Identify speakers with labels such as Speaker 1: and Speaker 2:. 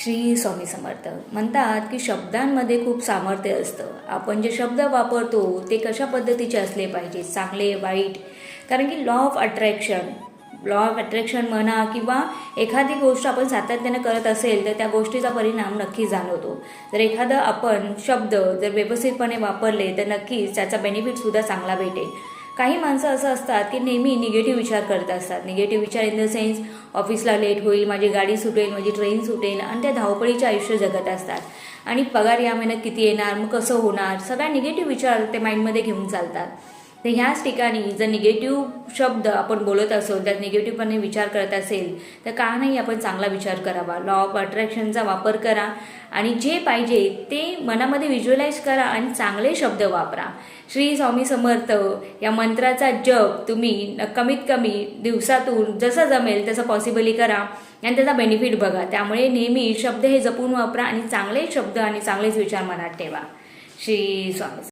Speaker 1: श्री स्वामी समर्थ म्हणतात की शब्दांमध्ये खूप सामर्थ्य असतं. आपण जे शब्द वापरतो ते कशा पद्धतीचे असले पाहिजे, चांगले वाईट. कारण की लॉ ऑफ अट्रॅक्शन म्हणा किंवा एखादी गोष्ट आपण सातत्याने करत असेल तर त्या गोष्टीचा परिणाम नक्की जाणवतो. जर एखादा आपण शब्द जर व्यवस्थितपणे वापरले तर नक्कीच त्याचा बेनिफिटसुद्धा चांगला भेटेल. काही माणसं असं असतात की नेहमी निगेटिव्ह विचार करत असतात. निगेटिव्ह विचार इन द सेन्स ऑफिसला लेट होईल, माझी गाडी सुटेल, माझी ट्रेन सुटेल आणि त्या धावपळीचे आयुष्य जगत असतात. आणि पगार या महिन्यात किती येणार, मग कसं होणार, सगळ्या निगेटिव्ह विचार ते माइंडमध्ये घेऊन चालतात. तर ह्याच ठिकाणी जर निगेटिव्ह शब्द आपण बोलत असो, त्यात निगेटिव्हपणे विचार करत असेल तर का नाही आपण चांगला विचार करावा. लॉ ऑफ अट्रॅक्शनचा वापर करा आणि जे पाहिजे ते मनामध्ये व्हिज्युअलाइज करा आणि चांगले शब्द वापरा. श्री स्वामी समर्थ या मंत्राचा जप तुम्ही कमीत कमी दिवसातून जसं जमेल तसं पॉसिबली करा आणि त्याचा बेनिफिट बघा. त्यामुळे नेहमी शब्द हे जपून वापरा आणि चांगले शब्द आणि चांगलेच विचार मनात ठेवा. श्री स्वामी.